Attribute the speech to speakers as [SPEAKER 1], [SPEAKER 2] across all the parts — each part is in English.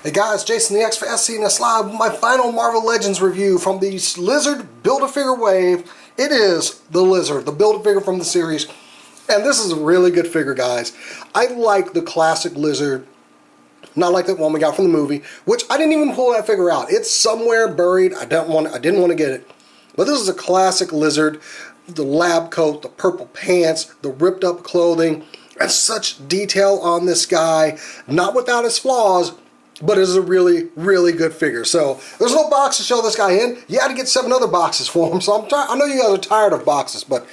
[SPEAKER 1] Hey guys, Jason the X for SCNS Live with my final Marvel Legends review from the Lizard Build-A-Figure wave. It is the Lizard, the Build-A-Figure from the series. And this is a really good figure, guys. I like the classic Lizard, not like that one we got from the movie, which I didn't even pull that figure out. It's somewhere buried. I didn't want to get it. But this is a classic Lizard. The lab coat, the purple pants, the ripped up clothing, and such detail on this guy. Not without his flaws, but it is a really, really good figure. So there's no box to show this guy in. You had to get 7 other boxes for him. So I know you guys are tired of boxes, but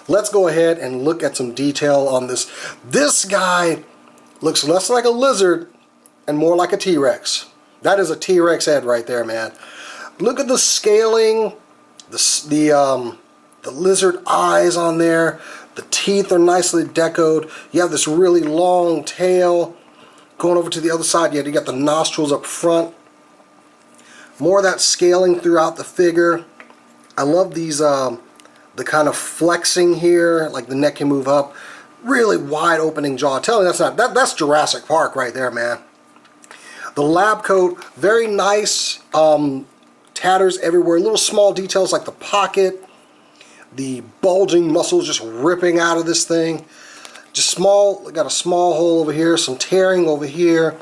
[SPEAKER 1] let's go ahead and look at some detail on this. This guy looks less like a lizard and more like a T-Rex. That is a T-Rex head right there, man. Look at the scaling, the lizard eyes on there. The teeth are nicely decoed. You have this really long tail. Going over to the other side, you got the nostrils up front. More of that scaling throughout the figure. I love these, the kind of flexing here, like the neck can move up. Really wide opening jaw. Tell me that's Jurassic Park right there, man. The lab coat, very nice. Tatters everywhere. Little small details like the pocket. The bulging muscles just ripping out of this thing. Just small, got a small hole over here, some tearing over here.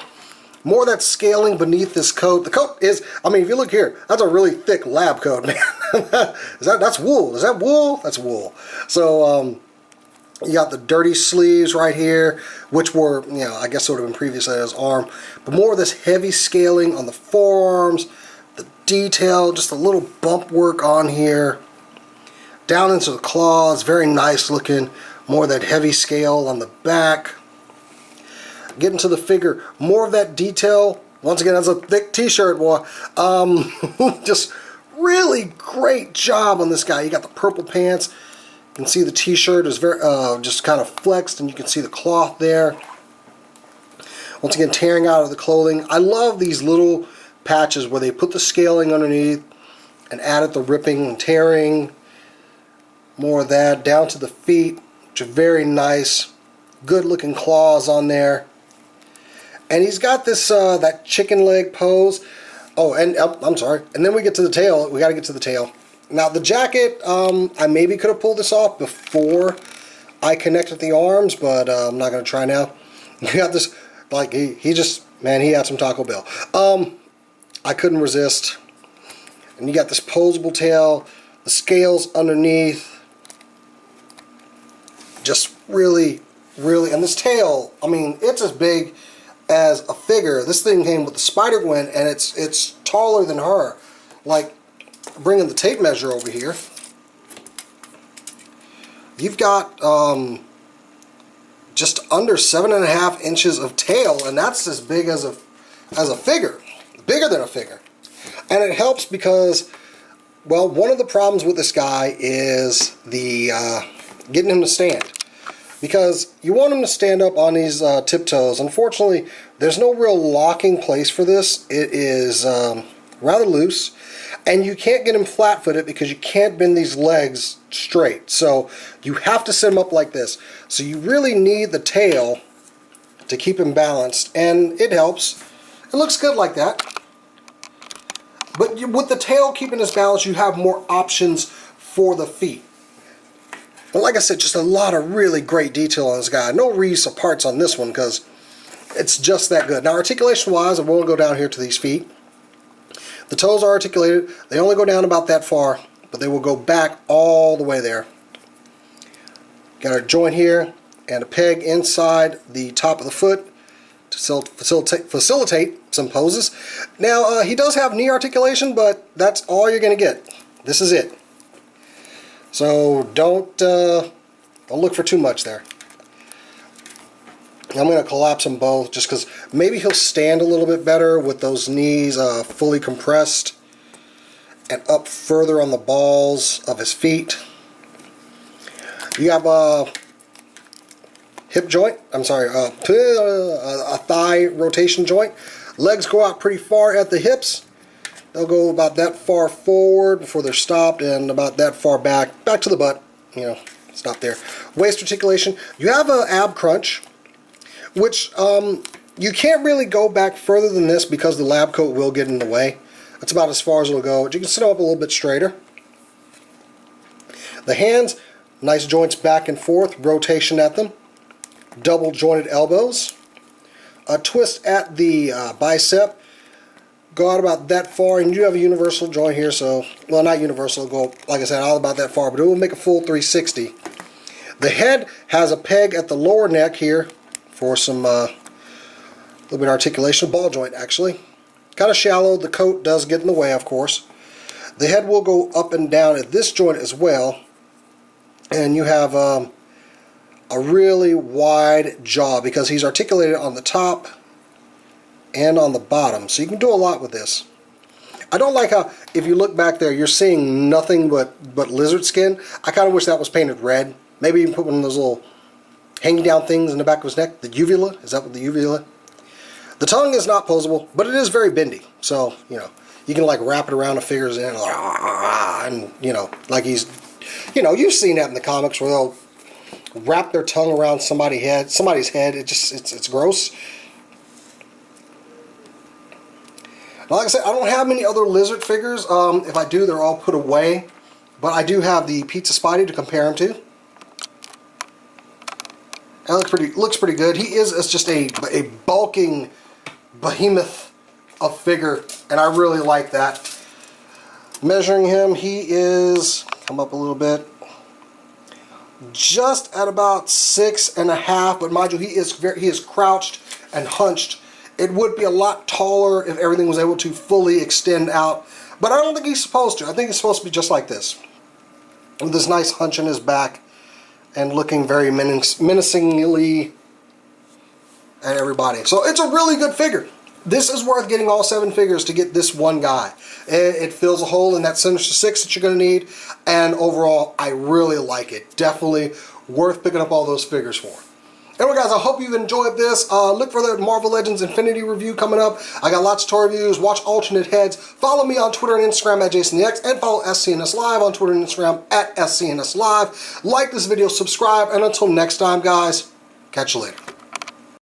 [SPEAKER 1] More of that scaling beneath this coat. The coat is, I mean, if you look here, that's a really thick lab coat, man. That's wool. Is that wool? That's wool. So, you got the dirty sleeves right here, which were, I guess would have been previously his arm. But more of this heavy scaling on the forearms, the detail, just a little bump work on here. Down into the claws, very nice looking. More of that heavy scale on the back. Getting to the figure, more of that detail. Once again, that's a thick t-shirt, boy. Just really great job on this guy. You got the purple pants. You can see the t-shirt is very just kind of flexed, and you can see the cloth there. Once again, tearing out of the clothing. I love these little patches where they put the scaling underneath and added the ripping and tearing. More of that down to the feet, which are very nice, good looking claws on there. And he's got this that chicken leg pose. Oh, and I'm sorry. And then we get to the tail. We got to get to the tail. Now the jacket, I maybe could have pulled this off before I connected the arms, but I'm not going to try now. You got this, like he just, man, he had some Taco Bell. I couldn't resist. And you got this posable tail, the scales underneath. Just really, really, and this tail, I mean, it's as big as a figure. This thing came with the Spider-Gwen, and it's taller than her. Like, bringing the tape measure over here, you've got just under 7.5 inches of tail, and that's as big as a figure, bigger than a figure. And it helps because, well, one of the problems with this guy is the getting him to stand, because you want him to stand up on these tiptoes. Unfortunately, there's no real locking place for this. It is rather loose, and you can't get him flat-footed because you can't bend these legs straight. So you have to set him up like this. So you really need the tail to keep him balanced, and it helps. It looks good like that. But with the tail keeping his balance, you have more options for the feet. But like I said, just a lot of really great detail on this guy. No reuse of parts on this one because it's just that good. Now, articulation-wise, I won't go down here to these feet. The toes are articulated. They only go down about that far, but they will go back all the way there. Got our joint here and a peg inside the top of the foot to facilitate some poses. Now, he does have knee articulation, but that's all you're going to get. This is it. So don't look for too much there. I'm going to collapse them both just because maybe he'll stand a little bit better with those knees fully compressed and up further on the balls of his feet. You have a hip joint, I'm sorry, a thigh rotation joint. Legs go out pretty far at the hips. They'll go about that far forward before they're stopped, and about that far back to the butt, stop there. Waist articulation. You have an ab crunch, which You can't really go back further than this because the lab coat will get in the way. That's about as far as it'll go. But you can sit them up a little bit straighter. The hands, nice joints back and forth, rotation at them. Double jointed elbows. A twist at the bicep. Go out about that far, and you have a universal joint here, so, well, not universal, go, like I said, out about that far, but it will make a full 360. The head has a peg at the lower neck here for some little bit of articulation, ball joint actually. Kind of shallow, the coat does get in the way, of course. The head will go up and down at this joint as well, and you have a really wide jaw because he's articulated on the top and on the bottom, so you can do a lot with this. I don't like how, if you look back there, you're seeing nothing but lizard skin. I kind of wish that was painted red. Maybe even put one of those little hanging down things in the back of his neck. The uvula, is that what the uvula? The tongue is not posable, but it is very bendy. So, you know, you can like wrap it around the figures and you know, like he's, you know, you've seen that in the comics where they'll wrap their tongue around somebody's head. It's gross. Like I said, I don't have many other lizard figures. If I do, they're all put away. But I do have the Pizza Spidey to compare him to. It looks pretty good. He is just a bulking behemoth of figure, and I really like that. Measuring him, he is, come up a little bit, just at about 6.5. But mind you, he is crouched and hunched. It would be a lot taller if everything was able to fully extend out. But I don't think he's supposed to. I think he's supposed to be just like this. With this nice hunch in his back and looking very menacingly at everybody. So it's a really good figure. This is worth getting all 7 figures to get this one guy. It fills a hole in that Sinister 6 that you're going to need. And overall, I really like it. Definitely worth picking up all those figures for. Anyway guys, I hope you've enjoyed this. Look for the Marvel Legends Infinity review coming up. I got lots of toy reviews. Watch alternate heads. Follow me on Twitter and Instagram at JasonTheX, and follow SCNS Live on Twitter and Instagram at SCNS Live. Like this video, subscribe, and until next time guys, catch you later.